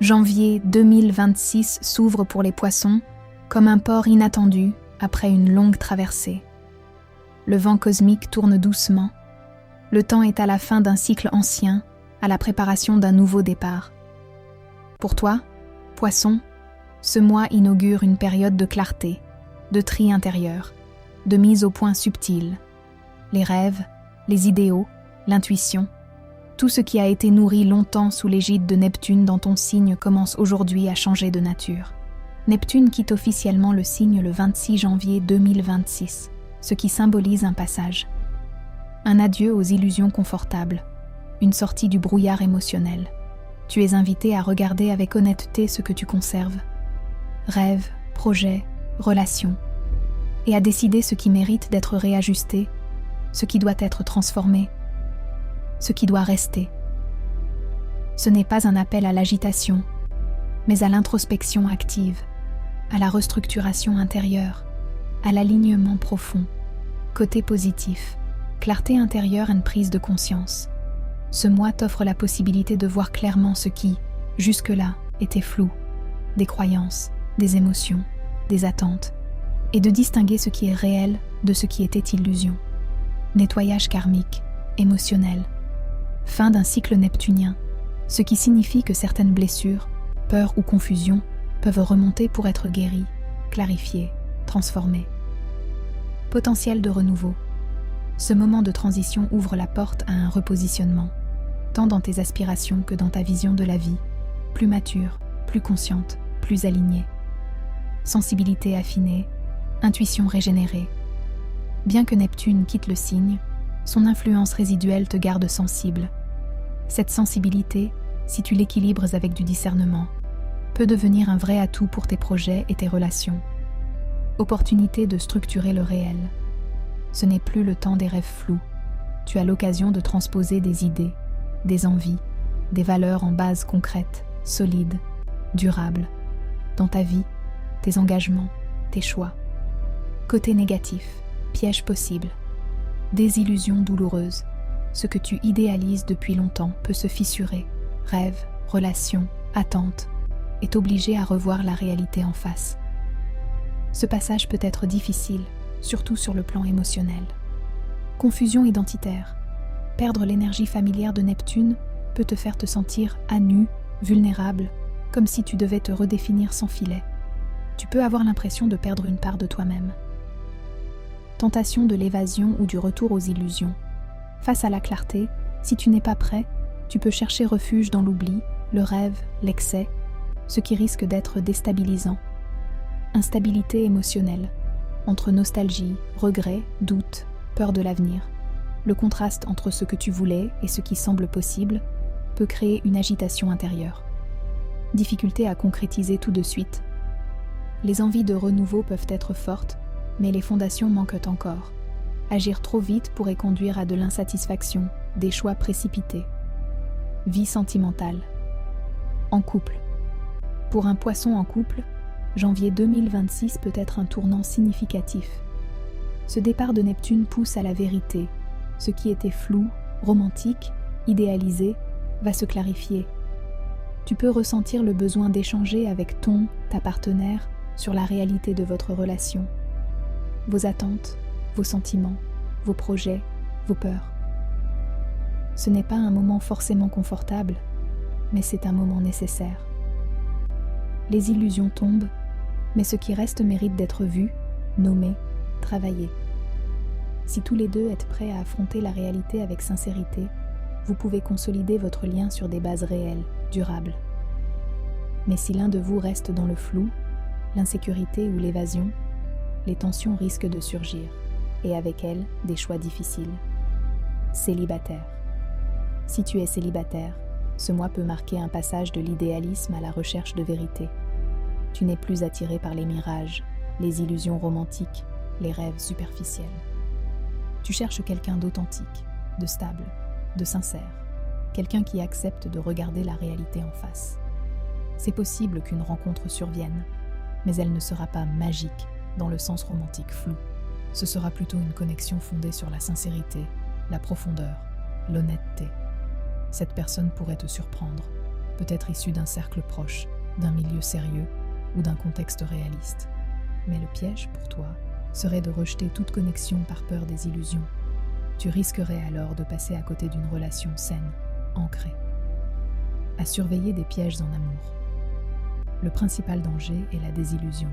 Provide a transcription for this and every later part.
Janvier 2026 s'ouvre pour les poissons comme un port inattendu après une longue traversée. Le vent cosmique tourne doucement. Le temps est à la fin d'un cycle ancien, à la préparation d'un nouveau départ. Pour toi, Poisson, ce mois inaugure une période de clarté, de tri intérieur, de mise au point subtile. Les rêves, les idéaux, l'intuition, tout ce qui a été nourri longtemps sous l'égide de Neptune dans ton signe commence aujourd'hui à changer de nature. Neptune quitte officiellement le signe le 26 janvier 2026, ce qui symbolise un passage. Un adieu aux illusions confortables, une sortie du brouillard émotionnel. Tu es invité à regarder avec honnêteté ce que tu conserves. Rêves, projets, relations. Et à décider ce qui mérite d'être réajusté, ce qui doit être transformé, ce qui doit rester. Ce n'est pas un appel à l'agitation, mais à l'introspection active, à la restructuration intérieure, à l'alignement profond. Côté positif, clarté intérieure et une prise de conscience. Ce mois t'offre la possibilité de voir clairement ce qui, jusque-là, était flou, des croyances, des émotions, des attentes, et de distinguer ce qui est réel de ce qui était illusion. Nettoyage karmique, émotionnel. Fin d'un cycle neptunien, ce qui signifie que certaines blessures, peurs ou confusions peuvent remonter pour être guéries, clarifiées, transformées. Potentiel de renouveau. Ce moment de transition ouvre la porte à un repositionnement, tant dans tes aspirations que dans ta vision de la vie, plus mature, plus consciente, plus alignée. Sensibilité affinée, intuition régénérée. Bien que Neptune quitte le signe, son influence résiduelle te garde sensible. Cette sensibilité, si tu l'équilibres avec du discernement, peut devenir un vrai atout pour tes projets et tes relations. Opportunité de structurer le réel. Ce n'est plus le temps des rêves flous. Tu as l'occasion de transposer des idées, des envies, des valeurs en base concrète, solide, durable, dans ta vie, tes engagements, tes choix. Côté négatif, piège possible. Désillusion douloureuse. Ce que tu idéalises depuis longtemps peut se fissurer. Rêve, relation, attente, est obligé à revoir la réalité en face. Ce passage peut être difficile, surtout sur le plan émotionnel. Confusion identitaire. Perdre l'énergie familière de Neptune peut te faire te sentir à nu, vulnérable, comme si tu devais te redéfinir sans filet. Tu peux avoir l'impression de perdre une part de toi-même. Tentation de l'évasion ou du retour aux illusions. Face à la clarté, si tu n'es pas prêt, tu peux chercher refuge dans l'oubli, le rêve, l'excès, ce qui risque d'être déstabilisant. Instabilité émotionnelle. Entre nostalgie, regret, doute, peur de l'avenir. Le contraste entre ce que tu voulais et ce qui semble possible peut créer une agitation intérieure. Difficulté à concrétiser tout de suite. Les envies de renouveau peuvent être fortes, mais les fondations manquent encore. Agir trop vite pourrait conduire à de l'insatisfaction, des choix précipités. Vie sentimentale. En couple. Pour un poisson en couple, janvier 2026 peut être un tournant significatif. Ce départ de Neptune pousse à la vérité. Ce qui était flou, romantique, idéalisé, va se clarifier. Tu peux ressentir le besoin d'échanger avec ta partenaire, sur la réalité de votre relation. Vos attentes, vos sentiments, vos projets, vos peurs. Ce n'est pas un moment forcément confortable, mais c'est un moment nécessaire. Les illusions tombent, mais ce qui reste mérite d'être vu, nommé, travaillé. Si tous les deux êtes prêts à affronter la réalité avec sincérité, vous pouvez consolider votre lien sur des bases réelles, durables. Mais si l'un de vous reste dans le flou, l'insécurité ou l'évasion, les tensions risquent de surgir, et avec elles, des choix difficiles. Célibataire. Si tu es célibataire, ce mois peut marquer un passage de l'idéalisme à la recherche de vérité. Tu n'es plus attiré par les mirages, les illusions romantiques, les rêves superficiels. Tu cherches quelqu'un d'authentique, de stable, de sincère, quelqu'un qui accepte de regarder la réalité en face. C'est possible qu'une rencontre survienne, mais elle ne sera pas magique dans le sens romantique flou. Ce sera plutôt une connexion fondée sur la sincérité, la profondeur, l'honnêteté. Cette personne pourrait te surprendre, peut-être issu d'un cercle proche, d'un milieu sérieux ou d'un contexte réaliste. Mais le piège, pour toi, serait de rejeter toute connexion par peur des illusions. Tu risquerais alors de passer à côté d'une relation saine, ancrée. À surveiller des pièges en amour. Le principal danger est la désillusion.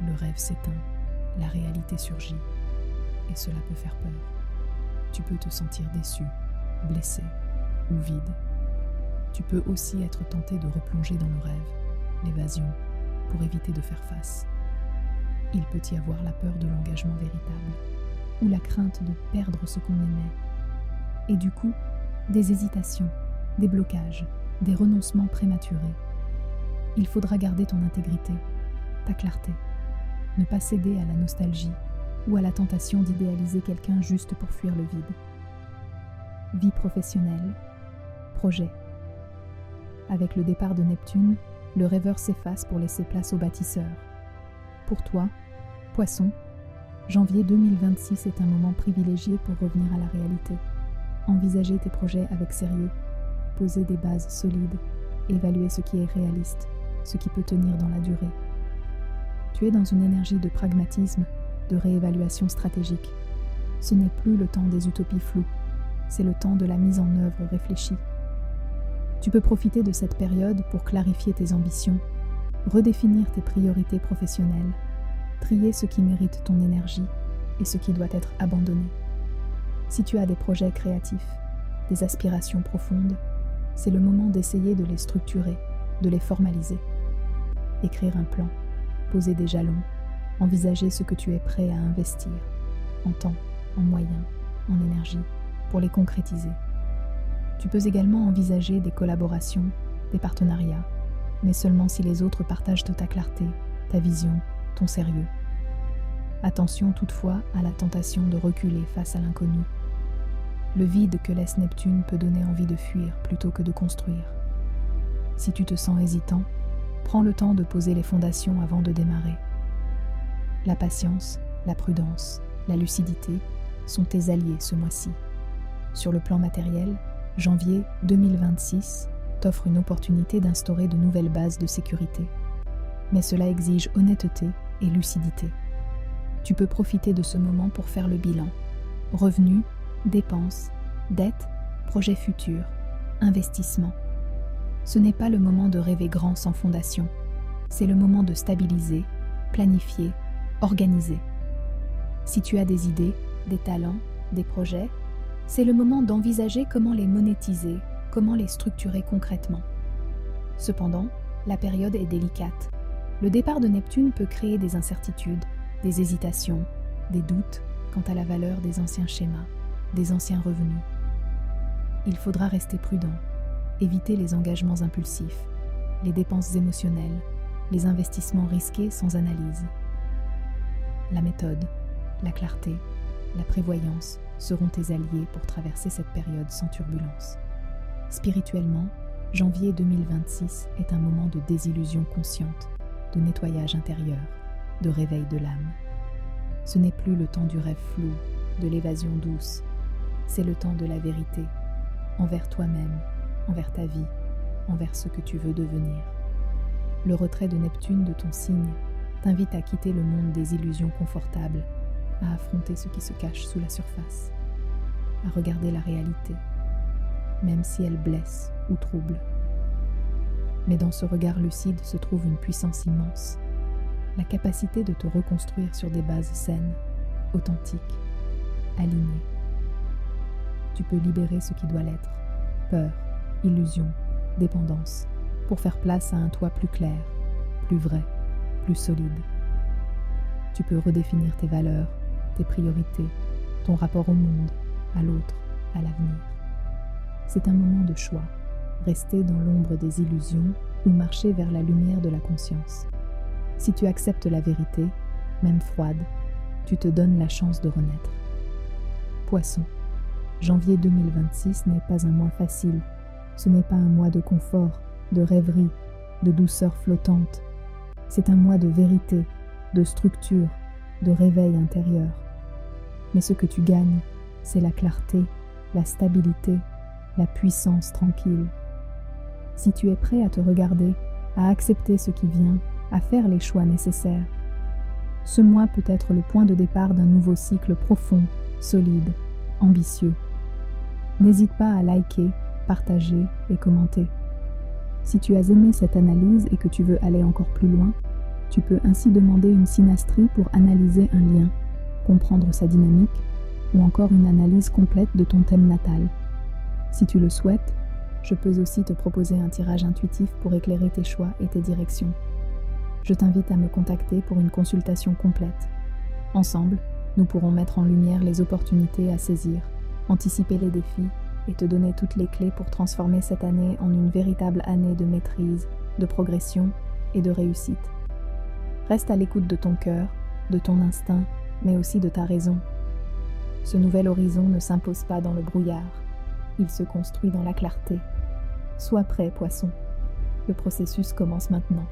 Le rêve s'éteint, la réalité surgit, et cela peut faire peur. Tu peux te sentir déçu, blessé ou vide. Tu peux aussi être tenté de replonger dans le rêve, l'évasion, pour éviter de faire face. Il peut y avoir la peur de l'engagement véritable, ou la crainte de perdre ce qu'on aimait. Et du coup, des hésitations, des blocages, des renoncements prématurés. Il faudra garder ton intégrité, ta clarté, ne pas céder à la nostalgie ou à la tentation d'idéaliser quelqu'un juste pour fuir le vide. Vie professionnelle, projet. Avec le départ de Neptune, le rêveur s'efface pour laisser place au bâtisseur. Pour toi, Poisson, janvier 2026 est un moment privilégié pour revenir à la réalité. Envisager tes projets avec sérieux, poser des bases solides, évaluer ce qui est réaliste, ce qui peut tenir dans la durée. Tu es dans une énergie de pragmatisme, de réévaluation stratégique. Ce n'est plus le temps des utopies floues, c'est le temps de la mise en œuvre réfléchie. Tu peux profiter de cette période pour clarifier tes ambitions, redéfinir tes priorités professionnelles, trier ce qui mérite ton énergie et ce qui doit être abandonné. Si tu as des projets créatifs, des aspirations profondes, c'est le moment d'essayer de les structurer, de les formaliser. Écrire un plan, poser des jalons, envisager ce que tu es prêt à investir, en temps, en moyens, en énergie, pour les concrétiser. Tu peux également envisager des collaborations, des partenariats, mais seulement si les autres partagent ta clarté, ta vision, ton sérieux. Attention toutefois à la tentation de reculer face à l'inconnu. Le vide que laisse Neptune peut donner envie de fuir plutôt que de construire. Si tu te sens hésitant, prends le temps de poser les fondations avant de démarrer. La patience, la prudence, la lucidité sont tes alliés ce mois-ci. Sur le plan matériel, janvier 2026 t'offre une opportunité d'instaurer de nouvelles bases de sécurité. Mais cela exige honnêteté et lucidité. Tu peux profiter de ce moment pour faire le bilan. Revenus, dépenses, dettes, projets futurs, investissements. Ce n'est pas le moment de rêver grand sans fondation. C'est le moment de stabiliser, planifier, organiser. Si tu as des idées, des talents, des projets, c'est le moment d'envisager comment les monétiser, comment les structurer concrètement. Cependant, la période est délicate. Le départ de Neptune peut créer des incertitudes, des hésitations, des doutes quant à la valeur des anciens schémas, des anciens revenus. Il faudra rester prudent, éviter les engagements impulsifs, les dépenses émotionnelles, les investissements risqués sans analyse. La méthode, la clarté, la prévoyance seront tes alliés pour traverser cette période sans turbulence. Spirituellement, janvier 2026 est un moment de désillusion consciente, de nettoyage intérieur, de réveil de l'âme. Ce n'est plus le temps du rêve flou, de l'évasion douce, c'est le temps de la vérité, envers toi-même, envers ta vie, envers ce que tu veux devenir. Le retrait de Neptune de ton signe t'invite à quitter le monde des illusions confortables, à affronter ce qui se cache sous la surface, à regarder la réalité, même si elle blesse ou trouble. Mais dans ce regard lucide se trouve une puissance immense, la capacité de te reconstruire sur des bases saines, authentiques, alignées. Tu peux libérer ce qui doit l'être, peur, illusion, dépendance, pour faire place à un toi plus clair, plus vrai, plus solide. Tu peux redéfinir tes valeurs, tes priorités, ton rapport au monde, à l'autre, à l'avenir. C'est un moment de choix, rester dans l'ombre des illusions ou marcher vers la lumière de la conscience. Si tu acceptes la vérité, même froide, tu te donnes la chance de renaître. Poisson, janvier 2026 n'est pas un mois facile. Ce n'est pas un mois de confort, de rêverie, de douceur flottante. C'est un mois de vérité, de structure, de réveil intérieur. Mais ce que tu gagnes, c'est la clarté, la stabilité, la puissance tranquille. Si tu es prêt à te regarder, à accepter ce qui vient, à faire les choix nécessaires, ce mois peut être le point de départ d'un nouveau cycle profond, solide, ambitieux. N'hésite pas à liker, partager et commenter. Si tu as aimé cette analyse et que tu veux aller encore plus loin, tu peux ainsi demander une synastrie pour analyser un lien, comprendre sa dynamique, ou encore une analyse complète de ton thème natal. Si tu le souhaites, je peux aussi te proposer un tirage intuitif pour éclairer tes choix et tes directions. Je t'invite à me contacter pour une consultation complète. Ensemble, nous pourrons mettre en lumière les opportunités à saisir, anticiper les défis et te donner toutes les clés pour transformer cette année en une véritable année de maîtrise, de progression et de réussite. Reste à l'écoute de ton cœur, de ton instinct, mais aussi de ta raison. Ce nouvel horizon ne s'impose pas dans le brouillard, il se construit dans la clarté. Sois prêt, poisson. Le processus commence maintenant.